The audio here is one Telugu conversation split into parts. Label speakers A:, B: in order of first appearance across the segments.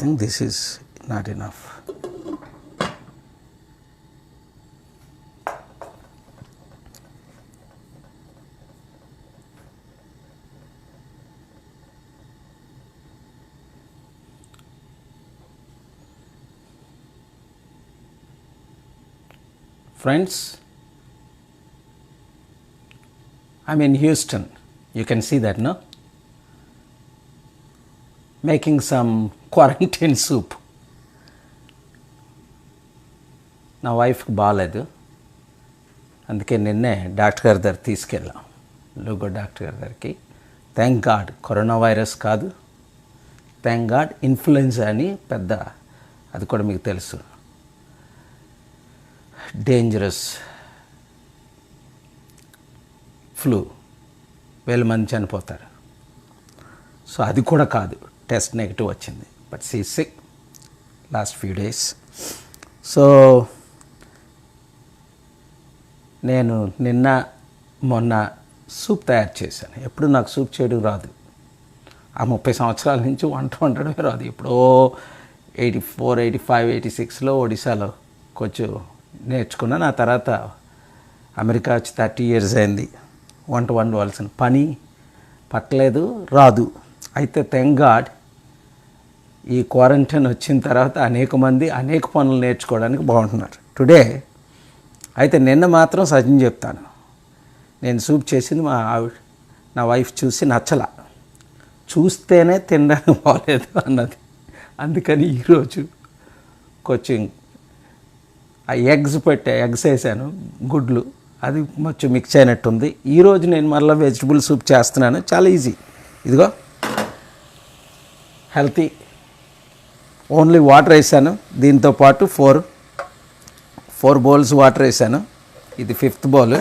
A: think this is not enough. Friends, I'm in Houston. You can see that, no? Making some quarantine soup. నా వైఫ్కి బాగాలేదు, అందుకే నిన్నే డాక్టర్ గారి దగ్గర తీసుకెళ్ళాం, లూగో డాక్టర్ గారి దగ్గరికి. థ్యాంక్ గాడ్ కరోనా వైరస్ కాదు, థ్యాంక్ గాడ్ ఇన్ఫ్లుయెన్జా అని పెద్ద, అది కూడా మీకు తెలుసు, డేంజరస్ ఫ్లూ, 1000 మంది చనిపోతారు. సో అది కూడా కాదు, టెస్ట్ నెగిటివ్ వచ్చింది. But she sick last few days. So నేను నిన్న మొన్న సూప్ తయారు చేశాను. ఎప్పుడు నాకు సూప్ చేయడం రాదు. ఆ 30 సంవత్సరాల నుంచి వంట వండడమే రాదు. ఎప్పుడో 84, 85, 86లో ఒడిశాలో కొంచెం నేర్చుకున్నాను. ఆ తర్వాత అమెరికా వచ్చి 30 years అయింది. వంట వండవలసిన పని పట్టలేదు, రాదు. అయితే థ్యాంక్ గాడ్ ఈ క్వారంటైన్ వచ్చిన తర్వాత అనేక మంది అనేక పనులు నేర్చుకోవడానికి బాగుంటున్నారు టుడే. అయితే నిన్న మాత్రం సజం చెప్తాను, నేను సూప్ చేసింది మా ఆవిడ, నా వైఫ్ చూసి నచ్చల, చూస్తేనే తినడానికి బాగలేదు అన్నది. అందుకని ఈరోజు కొంచెం ఆ ఎగ్స్ వేసాను, గుడ్లు, అది కొంచెం మిక్స్ అయినట్టుంది. ఈరోజు నేను మళ్ళీ వెజిటబుల్ సూప్ చేస్తున్నాను, చాలా ఈజీ. ఇదిగో హెల్తీ, ఓన్లీ వాటర్ వేసాను, దీంతో పాటు 4 బౌల్స్ వాటర్ వేసాను. ఇది 5th బౌల్.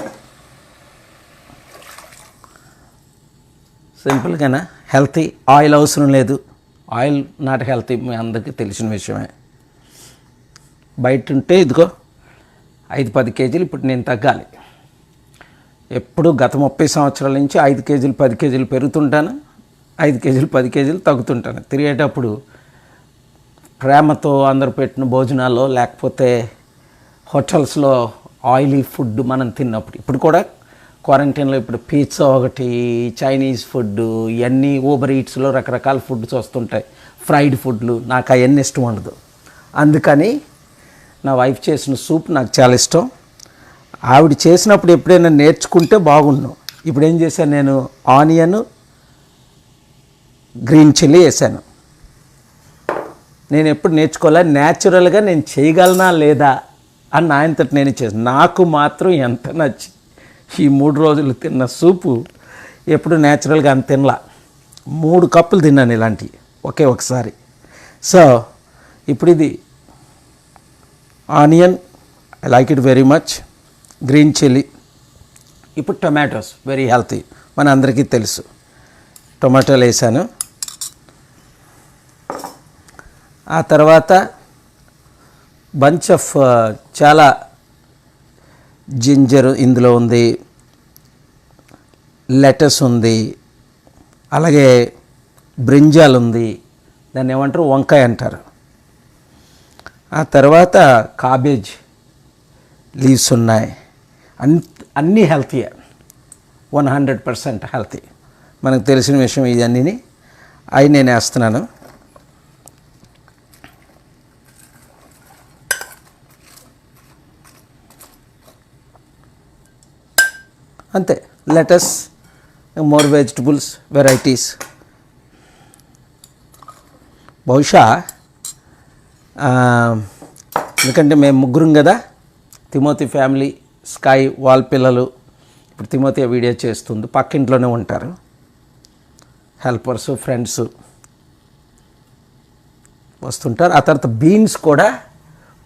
A: సింపుల్గానా, హెల్తీ, ఆయిల్ అవసరం లేదు. ఆయిల్ నాట్ హెల్తీ, మీ అందరికీ తెలిసిన విషయమే. బయట ఉంటే ఇదిగో 5-10 కేజీలు ఇప్పుడు నేను తగ్గాలి. ఎప్పుడు గత 30 సంవత్సరాల నుంచి 5 కేజీలు 10 కేజీలు పెరుగుతుంటాను, 5 కేజీలు 10 కేజీలు తగ్గుతుంటాను. తిరిగేటప్పుడు ప్రేమతో అందరు పెట్టిన భోజనాల్లో, లేకపోతే హోటల్స్లో ఆయిలీ ఫుడ్ మనం తిన్నప్పుడు. ఇప్పుడు కూడా క్వారంటైన్లో ఇప్పుడు పిజ్జా ఒకటి, చైనీస్ ఫుడ్, ఇవన్నీ ఊబర్ ఈట్స్లో రకరకాల ఫుడ్స్ వస్తుంటాయి, ఫ్రైడ్ ఫుడ్లు. నాకు అవన్నీ ఇష్టం ఉండదు. అందుకని నా వైఫ్ చేసిన సూప్ నాకు చాలా ఇష్టం. ఆవిడ చేసినప్పుడు ఎప్పుడైనా నేర్చుకుంటే బాగుండు. ఇప్పుడు ఏం చేశాను, నేను ఆనియన్, గ్రీన్ చిల్లీ వేసాను. నేను ఎప్పుడు నేర్చుకోలే, న్యాచురల్గా నేను చేయగలనా లేదా అని నాయంతటి నేను చేసాను. నాకు మాత్రం ఎంత నచ్చి ఈ 3 రోజులు తిన్న సూపు ఎప్పుడు న్యాచురల్గా అంత తినలా. 3 కప్పులు తిన్నాను ఇలాంటివి ఒకే ఒకసారి. సో ఇప్పుడు ఇది onion, I like it very much, green chilli. ఇప్పుడు టొమాటోస్, వెరీ హెల్తీ, మన అందరికీ తెలుసు. టొమాటోలు వేసాను. ఆ తర్వాత బంచ్ ఆఫ్ చాలా జింజర్ ఇందులో ఉంది, లెటస్ ఉంది, అలాగే బ్రింజాల్ ఉంది, దాన్ని ఏమంటారు, వంకాయ అంటారు. ఆ తర్వాత కాబేజ్ లీవ్స్ ఉన్నాయి. అన్నీ హెల్తీయే, 100% హెల్తీ. మనకు తెలిసిన విషయం ఇవన్నీ. అవి నేను వేస్తున్నాను. అంతే, లెటస్, మోర్ వెజిటబుల్స్, వెరైటీస్. బహుశా ఎందుకంటే మేము 3 కదా, తిమోతి ఫ్యామిలీ, స్కై వాళ్ళ పిల్లలు. ఇప్పుడు తిమోతి వీడియో చేస్తుంది, పక్కింట్లోనే ఉంటారు, హెల్పర్స్, ఫ్రెండ్స్ వస్తుంటారు. ఆ తర్వాత బీన్స్ కూడా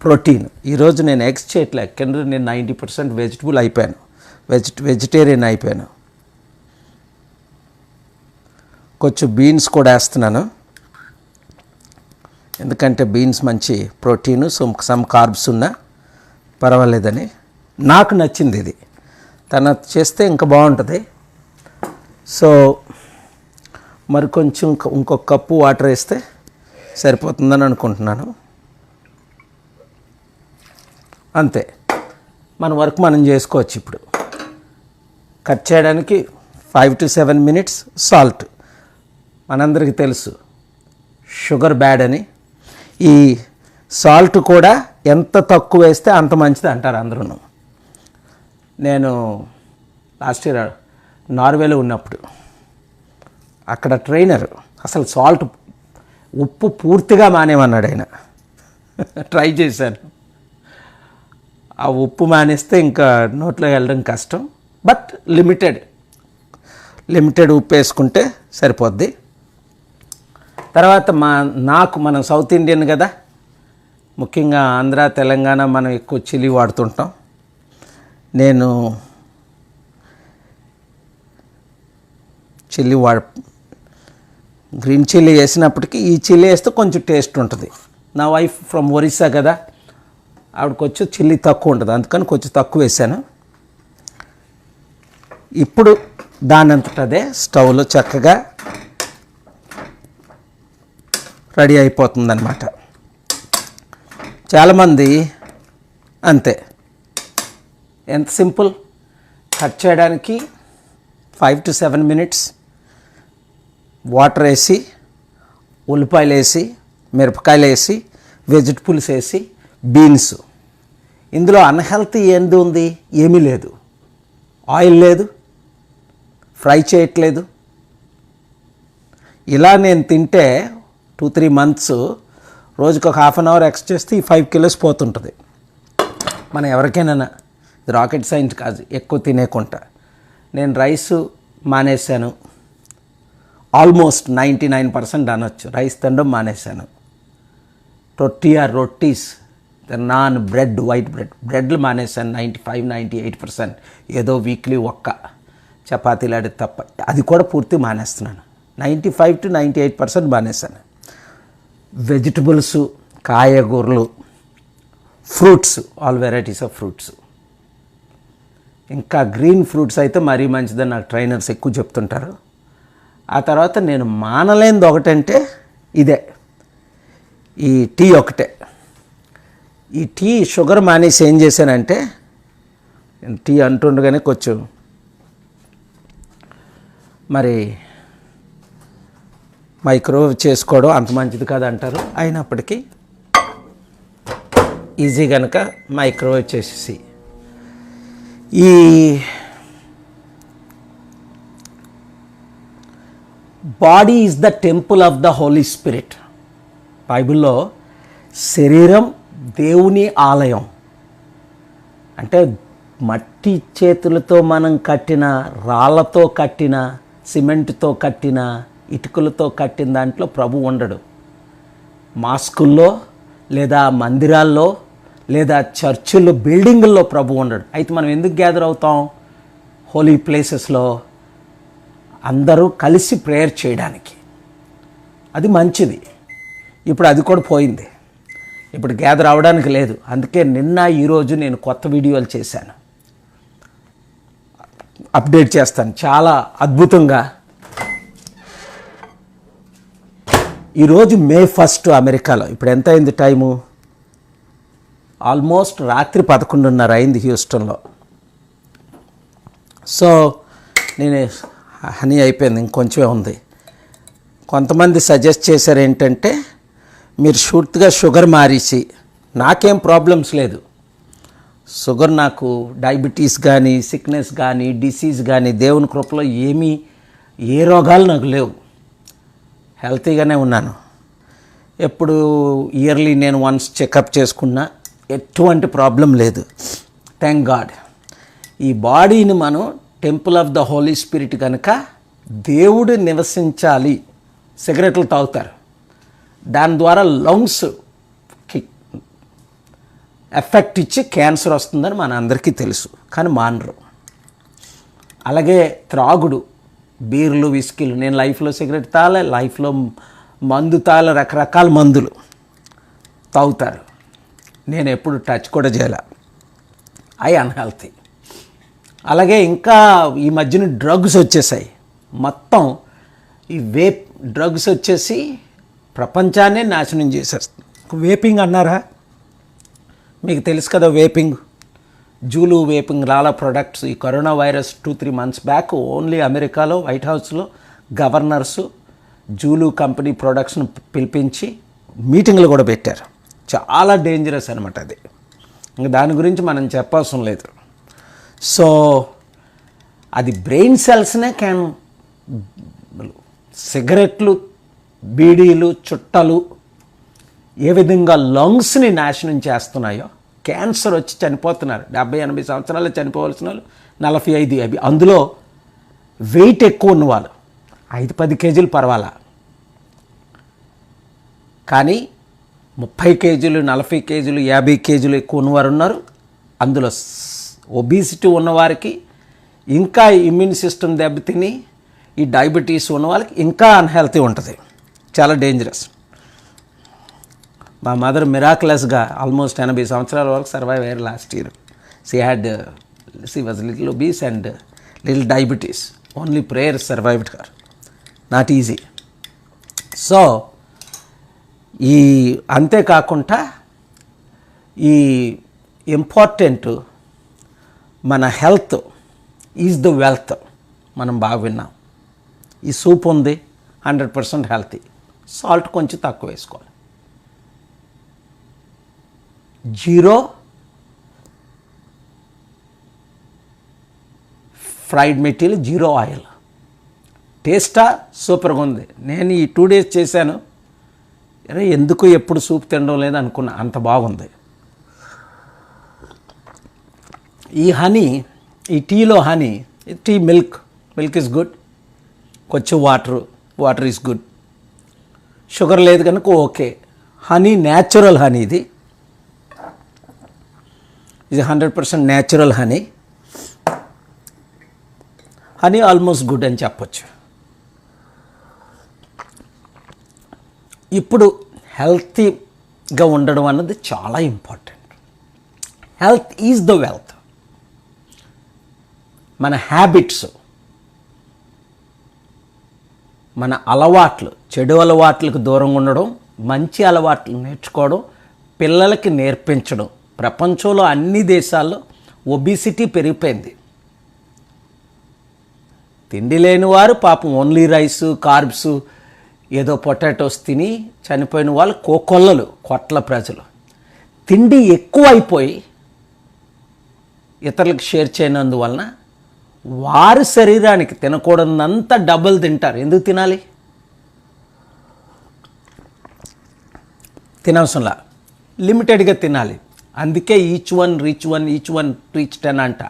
A: ప్రోటీన్. ఈరోజు నేను ఎగ్స్ చేయట్లే, కింద నేను 90% వెజిటబుల్ అయిపోయాను, వెజిటేరియన్ అయిపోయాను. కొంచెం బీన్స్ కూడా వేస్తున్నాను, ఎందుకంటే బీన్స్ మంచి ప్రోటీను, సమ్ కార్బ్స్ ఉన్నా పర్వాలేదని. నాకు నచ్చింది ఇది, తన చేస్తే ఇంకా బాగుంటుంది. సో మరి కొంచెం ఇంకొక కప్పు వాటర్ వేస్తే సరిపోతుందని అనుకుంటున్నాను. అంతే, మన వర్క్ మనం చేసుకోవచ్చు. ఇప్పుడు కట్ చేయడానికి 5 to 7 minutes. సాల్ట్ మనందరికీ తెలుసు షుగర్ బ్యాడ్ అని. ఈ సాల్ట్ కూడా ఎంత తక్కువ వేస్తే అంత మంచిది అంటారు అందరూ. నేను లాస్ట్ ఇయర్ నార్వేలో ఉన్నప్పుడు అక్కడ ట్రైనర్ అసలు సాల్ట్ ఉప్పు పూర్తిగా మానేమన్నాడు ఆయన. ట్రై చేశాను. ఆ ఉప్పు మానేస్తే ఇంకా నోట్లో వెళ్ళడం కష్టం. బట్ లిమిటెడ్ ఉప్పు వేసుకుంటే సరిపోద్ది. తర్వాత మనం సౌత్ ఇండియన్ కదా, ముఖ్యంగా ఆంధ్ర తెలంగాణ మనం ఎక్కువ చిల్లీ వాడుతుంటాం. నేను గ్రీన్ చిల్లీ వేసినప్పటికీ ఈ చిల్లీ వేస్తే కొంచెం టేస్ట్ ఉంటుంది. నా వైఫ్ ఫ్రమ్ ఒరిస్సా కదా, ఆవిడకి వచ్చి చిల్లీ తక్కువ ఉంటుంది, అందుకని కొంచెం తక్కువ వేసాను. ఇప్పుడు దానంతటదే స్టవ్లో చక్కగా రెడీ అయిపోతుందన్నమాట. చాలామంది అంతే, ఎంత సింపుల్. కట్ చేయడానికి 5 to 7 minutes. వాటర్ వేసి, ఉల్లిపాయలు వేసి, మిరపకాయలు వేసి, వెజిటబుల్స్ వేసి, బీన్స్. ఇందులో అన్హెల్తీ ఏంది ఉంది? ఏమీ లేదు. ఆయిల్ లేదు, ఫ్రై చేయట్లేదు. ఇలా నేను తింటే 2-3 months రోజుకు ఒక 1/2 hour ఎక్స్ చేస్తే ఈ 5 kilos పోతుంటుంది. మనం ఎవరికైనా ఇది రాకెట్ సైన్స్ కాదు ఎక్కువ తినేకుంటా. నేను రైస్ మానేశాను, ఆల్మోస్ట్ 99% అనొచ్చు. రైస్ తినడం మానేశాను. రొట్టీస్, నాన్ బ్రెడ్, వైట్ బ్రెడ్లు మానేశాను 95-98%. ఏదో వీక్లీ ఒక్క చపాతీలు ఆడి తప్ప, అది కూడా పూర్తి మానేస్తున్నాను. 95 to 98% మానేశాను. వెజిటబుల్స్, కాయగూరలు, fruits, all varieties of fruits. ఇంకా గ్రీన్ ఫ్రూట్స్ అయితే మరీ మంచిదని నాకు ట్రైనర్స్ ఎక్కువ చెప్తుంటారు. ఆ తర్వాత నేను మానలేనిది ఒకటంటే ఇదే, ఈ టీ ఒకటే. ఈ టీ షుగర్ మానేసి ఏం చేశానంటే, టీ అంటుండగానే కొంచెం మరి మైక్రోవేవ్ చేసుకోవడం అంత మంచిది కాదు అంటారు. అయినప్పటికీ ఈజీ కనుక మైక్రోవేవ్ చేసేసి, ఈ body is the temple of the holy spirit. బైబిల్లో శరీరం దేవుని ఆలయం అంటే మట్టి చేతులతో మనం కట్టిన, రాళ్లతో కట్టిన, సిమెంట్తో కట్టిన, ఇటుకలతో కట్టిన దాంట్లో ప్రభు ఉండడు. మాస్కుల్లో లేదా మందిరాల్లో లేదా చర్చిల్లో, బిల్డింగుల్లో ప్రభు ఉండడు. అయితే మనం ఎందుకు గ్యాదర్ అవుతాం? హోలీ ప్లేసెస్లో అందరూ కలిసి ప్రేయర్ చేయడానికి. అది మంచిది. ఇప్పుడు అది కూడా పోయింది. ఇప్పుడు గ్యాదర్ అవ్వడానికి లేదు. అందుకే నిన్న ఈరోజు నేను కొత్త వీడియోలు చేశాను, అప్డేట్ చేస్తాను చాలా అద్భుతంగా. ఈరోజు May 1 అమెరికాలో. ఇప్పుడు ఎంత అయింది టైము? ఆల్మోస్ట్ రాత్రి 11:30 అయింది హ్యూస్టన్లో. సో నేను హనీ అయిపోయింది, ఇంకొంచెమే ఉంది. కొంతమంది సజెస్ట్ చేశారు ఏంటంటే, మీరు షూర్తిగా షుగర్ మారేసి, నాకేం ప్రాబ్లమ్స్ లేదు. షుగర్ నాకు డయాబెటీస్ కానీ, సిక్నెస్ కానీ, డిసీజ్ కానీ దేవుని కృపలో ఏ రోగాలు నాకు లేవు. హెల్తీగానే ఉన్నాను. ఎప్పుడు ఇయర్లీ నేను వన్స్ చెకప్ చేసుకున్నా, ఎటువంటి ప్రాబ్లం లేదు. Thank God. ఈ బాడీని మనం temple of the holy spirit కనుక దేవుడు నివసించాలి. సిగరెట్లు తాగుతారు, దాని ద్వారా లంగ్స్కి ఎఫెక్ట్ ఇచ్చి క్యాన్సర్ వస్తుందని మన అందరికీ తెలుసు, కానీ మానరు. అలాగే త్రాగుడు, బీర్లు, విస్కీలు. నేను లైఫ్లో సిగరెట్ తాగలే, లైఫ్లో మందు తాగలే, రకరకాల మందులు తాగుతారు. నేను ఎప్పుడు టచ్ కూడా చేయలే. అవి అన్హెల్తీ. అలాగే ఇంకా ఈ మధ్యన డ్రగ్స్ వచ్చేసాయి. మొత్తం ఈ వేప్ డ్రగ్స్ వచ్చేసి ప్రపంచాన్నే నాశనం చేసేస్తుంది. వేపింగ్ అన్నారా, మీకు తెలుసు కదా వేపింగ్, జూలు వేపింగ్ రాలా ప్రొడక్ట్స్. ఈ corona virus 2-3 months back only అమెరికాలో వైట్ హౌస్లో గవర్నర్సు జూలు కంపెనీ ప్రొడక్ట్స్ను పిలిపించి మీటింగ్లు కూడా పెట్టారు. చాలా డేంజరస్ అనమాట అది. ఇంకా దాని గురించి మనం చెప్పవసరం లేదు. సో అది బ్రెయిన్ సెల్స్నే సిగరెట్లు, బీడీలు, చుట్టలు ఏ విధంగా లంగ్స్ని నాశనం చేస్తున్నాయో, క్యాన్సర్ వచ్చి చనిపోతున్నారు. 70-80 సంవత్సరాలు చనిపోవాల్సిన వాళ్ళు 45. అవి అందులో వెయిట్ ఎక్కువ ఉన్నవాళ్ళు 5-10 కేజీలు పర్వాలా, కానీ 30 కేజీలు, 40 కేజీలు, 50 కేజీలు ఎక్కువ ఉన్నవారు ఉన్నారు. అందులో ఒబిసిటీ ఉన్నవారికి ఇంకా ఇమ్యూన్ సిస్టమ్ దెబ్బతిని ఈ డయాబెటీస్ ఉన్న వాళ్ళకి ఇంకా అన్హెల్తీ ఉంటుంది. చాలా డేంజరస్. మా మదర్ మిరాక్యులస్గా ఆల్మోస్ట్ 80 సంవత్సరాల వరకు సర్వైవ్ అయ్యారు last year. She was little obese and little diabetes. Only prayer survived her. Not easy. So ఈ అంతేకాకుండా ఈ ఇంపార్టెంట్ మన హెల్త్ ఈజ్ ద వెల్త్. మనం బాగా విన్నాం. ఈ సూప్ ఉంది 100% హెల్తీ. సాల్ట్ కొంచెం తక్కువ వేసుకోవాలి. 0 ఫ్రైడ్ మెటీరియల్, 0 ఆయిల్. టేస్టా సూపర్గా ఉంది. నేను ఈ 2 days చేశాను. ఎందుకు ఎప్పుడు సూప్ తినడం లేదు అనుకున్నా, అంత బాగుంది. ఈ హనీ, ఈ టీలో honey, tea milk is good. కొంచెం వాటర్ ఈజ్ గుడ్. షుగర్ లేదు కనుక ఓకే. హనీ న్యాచురల్ హనీ, ఇది 100% natural honey. Honey almost good అని చెప్పొచ్చు. ఇప్పుడు హెల్తీగా ఉండడం అన్నది చాలా important. Health is the wealth. మన హ్యాబిట్స్, మన అలవాట్లు, చెడు అలవాట్లకు దూరంగా ఉండడం, మంచి అలవాట్లు నేర్చుకోవడం, పిల్లలకి నేర్పించడం. ప్రపంచంలో అన్ని దేశాల్లో ఒబిసిటీ పెరిగిపోయింది. తిండి లేని వారు పాపం ఓన్లీ రైస్, కార్బ్స్, ఏదో పొటాటోస్ తిని చనిపోయిన వాళ్ళు కోట్ల ప్రజలు. తిండి ఎక్కువ అయిపోయి ఇతరులకు షేర్ చేయనందువలన వారి శరీరానికి తినకూడదంత డబ్బులు తింటారు. ఎందుకు తినాలి? తినవసరంలా, లిమిటెడ్గా తినాలి. అందుకే ఈచ్ వన్ రీచ్ 10 అంట.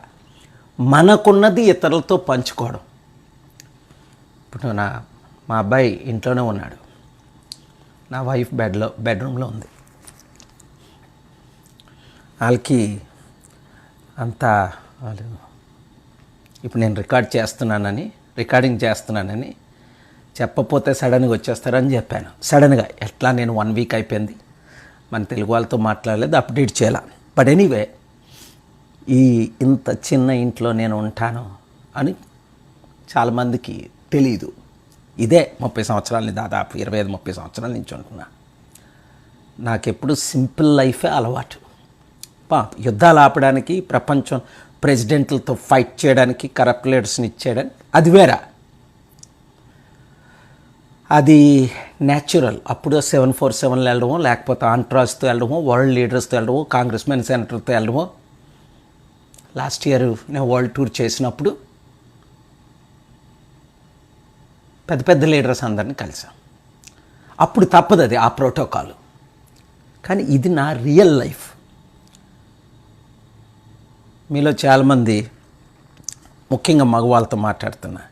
A: మనకున్నది ఇతరులతో పంచుకోవడం. ఇప్పుడు మా అబ్బాయి ఇంట్లోనే ఉన్నాడు, నా వైఫ్ బెడ్రూమ్లో ఉంది. వాళ్ళకి అంతా ఇప్పుడు నేను రికార్డింగ్ చేస్తున్నానని చెప్పపోతే సడన్గా వచ్చేస్తారని చెప్పాను. సడన్గా ఎట్లా నేను 1 week అయిపోయింది, మన తెలుగు వాళ్ళతో మాట్లాడలేదు, అప్డేట్ చేయాల. బట్ ఎనీవే, ఇంత చిన్న ఇంట్లో నేను ఉంటాను అని చాలామందికి తెలీదు. ఇదే 30 సంవత్సరాలని, దాదాపు 25-30 సంవత్సరాల నుంచి ఉంటున్నా. నాకెప్పుడు సింపుల్ లైఫే అలవాటు. యుద్ధాలు ఆపడానికి, ప్రపంచం ప్రెసిడెంట్లతో ఫైట్ చేయడానికి, కరప్ట్ లీడర్స్ని ఇచ్చేయడానికి అది వేరే. అది న్యాచురల్. అప్పుడు 747 వెళ్ళడమో, లేకపోతే ఆంట్రాస్తో వెళ్ళడమో, వరల్డ్ లీడర్స్తో వెళ్ళడమో, కాంగ్రెస్మెన్ సెనేటర్తో వెళ్ళడమో. లాస్ట్ ఇయర్ నేను వరల్డ్ టూర్ చేసినప్పుడు పెద్ద లీడర్స్ అందరినీ కలిసాం. అప్పుడు తప్పదు అది, ఆ ప్రోటోకాల్. కానీ ఇది నా రియల్ లైఫ్. మీలో చాలామంది, ముఖ్యంగా మగవాళ్ళతో మాట్లాడుతున్నా,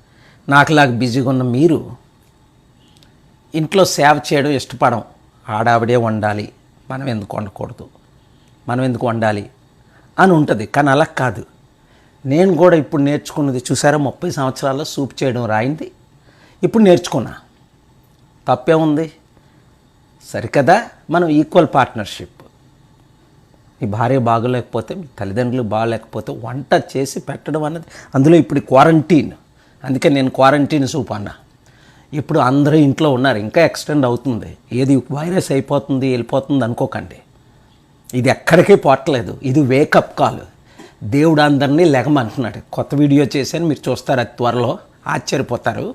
A: నాకులాగా బిజీగా ఉన్న మీరు ఇంట్లో సేవ చేయడం ఇష్టపడం. ఆడావిడే వండాలి, మనం ఎందుకు వండకూడదు, మనం ఎందుకు వండాలి అని ఉంటుంది. కానీ అలా కాదు. నేను కూడా ఇప్పుడు నేర్చుకున్నది చూసారా, 30 సంవత్సరాల్లో సూప్ చేయడం రాయింది, ఇప్పుడు నేర్చుకున్నా. తప్పే ఉంది? సరికదా. మనం ఈక్వల్ పార్ట్నర్షిప్. మీ భార్య బాగోలేకపోతే, మీ తల్లిదండ్రులు బాగోలేకపోతే వంట చేసి పెట్టడం అన్నది, అందులో ఇప్పుడు క్వారంటైన్. అందుకే నేను క్వారంటైన్ సూప్ అన్నా. ఇప్పుడు అందరూ ఇంట్లో ఉన్నారు, ఇంకా ఎక్స్టెండ్ అవుతుంది. ఏది వైరస్ అయిపోతుంది వెళ్ళిపోతుంది అనుకోకండి, ఇది ఎక్కడికి పోవట్లేదు. ఇది వేకప్ కాల్. దేవుడు అందరినీ లెగమంటున్నాడు. కొత్త వీడియో చేశాను, మీరు చూస్తారు అది త్వరలో, ఆశ్చర్యపోతారు.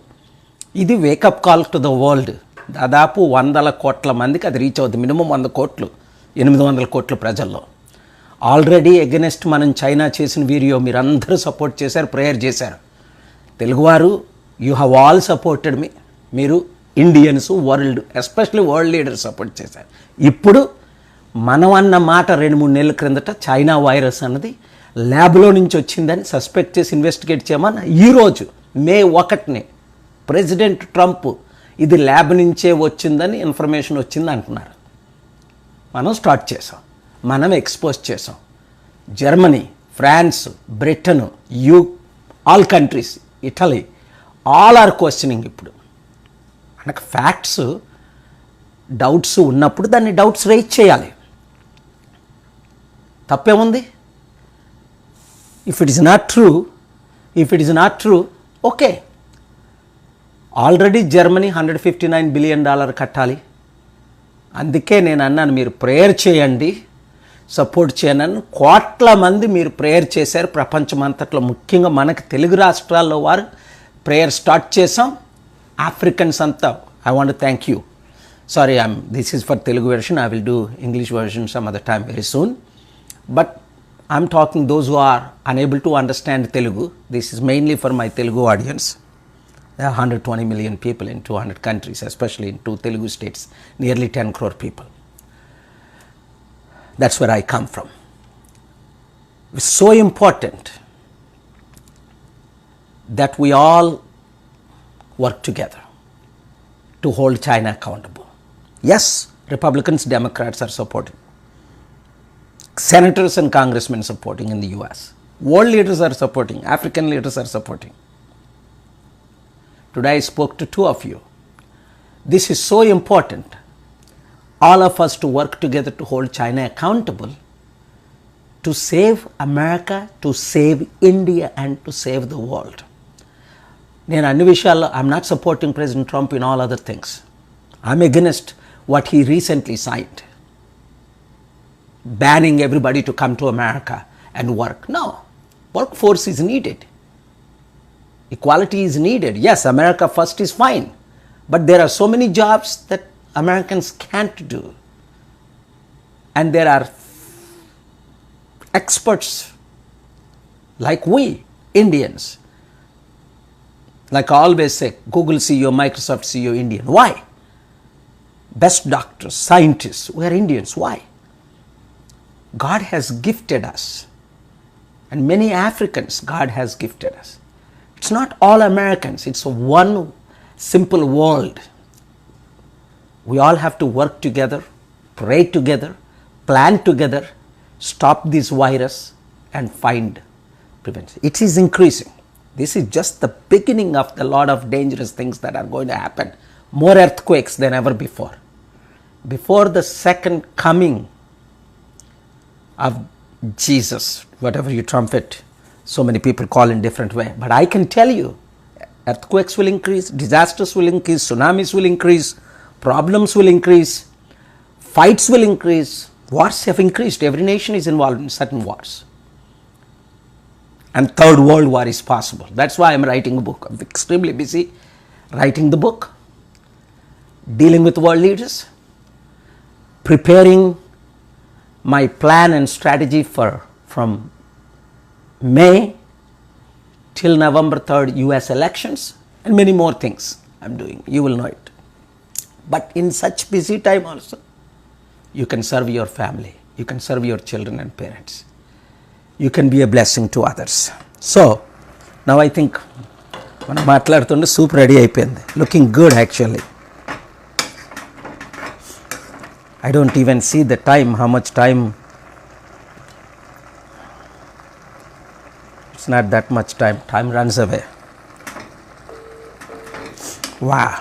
A: ఇది wake up call to the world. దాదాపు 100 కోట్ల మందికి అది రీచ్ అవుతుంది. మినిమం 100 కోట్లు, 800 కోట్ల ప్రజల్లో. ఆల్రెడీ ఎగెనెస్ట్ మనం చైనా చేసిన వీడియో మీరందరూ సపోర్ట్ చేశారు, ప్రేయర్ చేశారు. తెలుగువారు you have all supported me. మీరు Indians, world, especially world leaders support చేశారు. ఇప్పుడు మనం అన్న మాట 2-3 నెలల క్రిందట చైనా వైరస్ అన్నది ల్యాబ్లో నుంచి వచ్చిందని సస్పెక్ట్ చేసి ఇన్వెస్టిగేట్ చేయమని ఈరోజు మే 1 ప్రెసిడెంట్ ట్రంప్ ఇది ల్యాబ్ నుంచే వచ్చిందని ఇన్ఫర్మేషన్ వచ్చింది అంటున్నారు. మనం స్టార్ట్ చేసాం, మనం ఎక్స్పోజ్ చేసాం. Germany, France, Britain, all countries, Italy, all are questioning. ఇప్పుడు మనకు ఫ్యాక్ట్స్, డౌట్స్ ఉన్నప్పుడు దాన్ని డౌట్స్ రైజ్ చేయాలి. తప్పేముంది? If it is not true, okay. Already Germany $159 billion కట్టాలి. అందుకే నేను అన్నాను మీరు ప్రేయర్ చేయండి, సపోర్ట్ చేయనని. కోట్ల మంది మీరు ప్రేయర్ చేశారు ప్రపంచమంతట్లో, ముఖ్యంగా మనకి తెలుగు రాష్ట్రాల్లో వారు ప్రేయర్ స్టార్ట్ చేసాం. ఆఫ్రికన్స్ అంతా I want to thank you. Sorry, this is for Telugu version. I will do English version some other time very soon. But I'm talking those who are unable to understand Telugu. This is mainly for my Telugu audience. There are 120 million people in 200 countries, especially in 2 Telugu states, nearly 10 crore people. That's where I come from. It's so important that we all work together to hold China accountable. Yes, Republicans, Democrats are supporting. Senators and congressmen supporting in the US. World leaders are supporting. African leaders are supporting. Today I spoke to 2 of you. This is so important. All of us to work together to hold China accountable, to save America, to save India, and to save the world. నేను అన్ని విషయాల్లో I'm not supporting President Trump in all other things. I'm against what he recently signed, banning everybody to come to America and work. No, workforce is needed. Equality is needed. Yes, America first is fine, but there are so many jobs that Americans can't do. And there are experts like we, Indians. Like I always say, Google CEO, Microsoft CEO, Indian. Why? Best doctors, scientists, we are Indians. Why? God has gifted us, and many Africans God has gifted us. It's not all Americans, it's a one simple world. We all have to work together, pray together, plan together, stop this virus and find prevention. It is increasing. This is just the beginning of the lot of dangerous things that are going to happen. More earthquakes than ever before. Before the second coming of Jesus, whatever you trumpet, so many people call in different way. But I can tell you, earthquakes will increase, disasters will increase, tsunamis will increase, problems will increase, fights will increase, wars have increased. Every nation is involved in certain wars. And third world war is possible. That's why I'm writing a book. I'm extremely busy writing the book, dealing with world leaders, preparing my plan and strategy from May till November 3rd US elections, and many more things I'm doing. You will know it. But in such busy time also, you can serve your family, you can serve your children and parents, you can be a blessing to others. So now I think మనం మాట్లాడుతుంటే సూప్ రెడీ అయిపోయింది. Looking good actually. I don't even see the time, how much time. It's not that much time. Time runs away. Wow.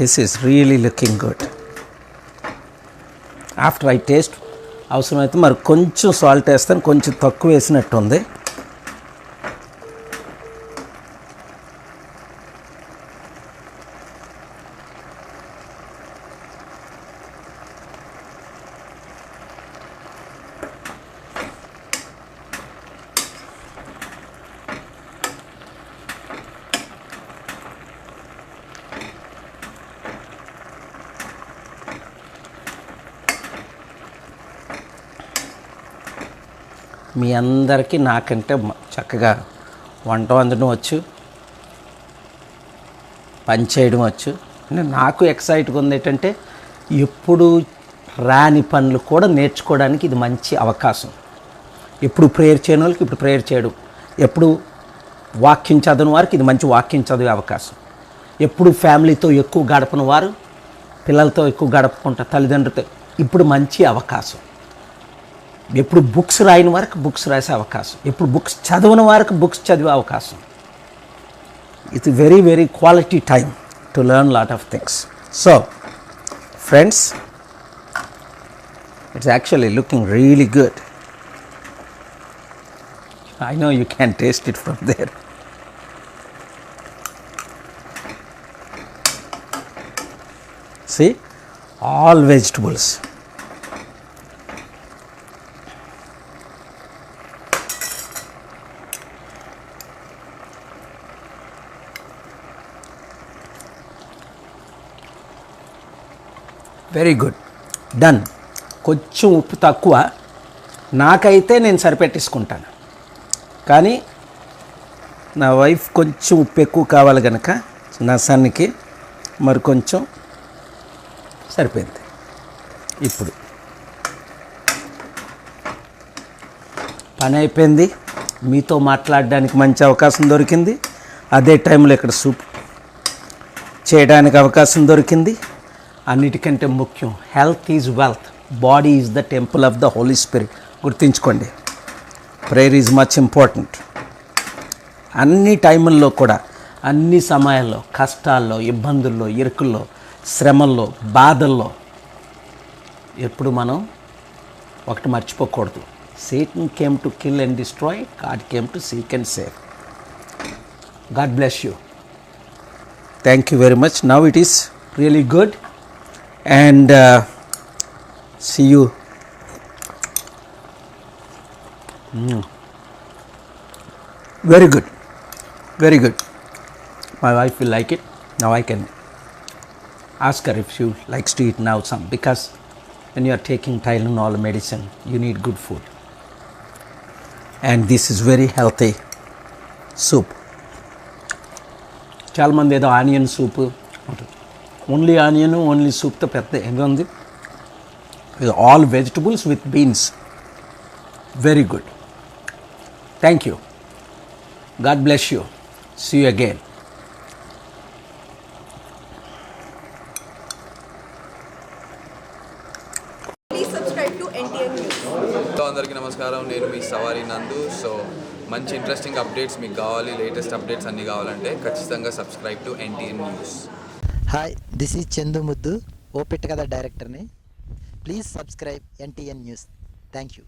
A: This is really looking good. After I taste, అవసరమైతే మరి కొంచెం సాల్ట్ వేస్తాను, కొంచెం తక్కువ వేసినట్టు ఉంది. మీ అందరికీ నాకంటే చక్కగా వంట వండడం వచ్చు, పని చేయడం వచ్చు. నాకు ఎక్సైట్గా ఉంది ఏంటంటే ఎప్పుడు రాని పనులు కూడా నేర్చుకోవడానికి ఇది మంచి అవకాశం. ఎప్పుడు ప్రేయర్ చేయని వాళ్ళకి ఇప్పుడు ప్రేయర్ చేయడం, ఎప్పుడు వాక్యం చదవని వారికి ఇది మంచి వాక్యం చదివే అవకాశం, ఎప్పుడు ఫ్యామిలీతో ఎక్కువ గడపని వారు పిల్లలతో ఎక్కువ గడపకుండా తల్లిదండ్రులతో ఇప్పుడు మంచి అవకాశం, ఎప్పుడు బుక్స్ రాయని వారికి బుక్స్ రాసే అవకాశం, ఎప్పుడు బుక్స్ చదవని వారికి బుక్స్ చదివే అవకాశం. It's very very quality time to learn lot of things. So friends, it's actually looking really good. I know you can taste it from there. See, all vegetables. Very good, done. కొంచెం ఉప్పు తక్కువ, నాకైతే నేను సరిపెట్టేసుకుంటాను. కానీ నా వైఫ్ కొంచెం ఉప్పు ఎక్కువ కావాలి కనుక నా సన్నికి మరి కొంచెం సరిపోయింది. ఇప్పుడు పని అయిపోయింది, మీతో మాట్లాడడానికి మంచి అవకాశం దొరికింది, అదే టైంలో ఇక్కడ సూప్ చేయడానికి అవకాశం దొరికింది. అన్నిటికంటే ముఖ్యం, health is wealth, body is the temple of the holy spirit. గుర్తుంచుకోండి, ప్రేయర్ ఈజ్ మచ్ ఇంపార్టెంట్. అన్ని టైముల్లో కూడా, అన్ని సమయాల్లో, కష్టాల్లో, ఇబ్బందుల్లో, ఇరుకుల్లో, శ్రమల్లో, బాధల్లో ఎప్పుడు మనం ఒకటి మర్చిపోకూడదు. Satan came to kill and destroy, God came to seek and save. God bless you. Thank you very much. Now it is really good, and see you. Very good, very good. My wife will like it. Now I can ask her if she likes to eat now some, because when you are taking Tylenol medicine, you need good food, and this is very healthy soup. చాలా మంది ఏదో ఆనియన్ సూప్ ఉంటుంది, ఓన్లీ ఆనియన్ ఓన్లీ సూప్తో పెద్ద ఏదో ఉంది. ఇది all vegetables with beans. Very good. Thank you. God bless you. See you again.
B: Please subscribe to NTN News.
C: అందరికీ నమస్కారం, నేను మీ సవారి నందు. సో మంచి ఇంట్రెస్టింగ్ అప్డేట్స్ మీకు కావాలి, లేటెస్ట్ అప్డేట్స్ అన్నీ కావాలంటే ఖచ్చితంగా subscribe to NTN news.
D: Hi, this is Chandu ముద్దు, ఓ పిట్ట కథ డైరెక్టర్ని. Please subscribe NTN news. Thank you.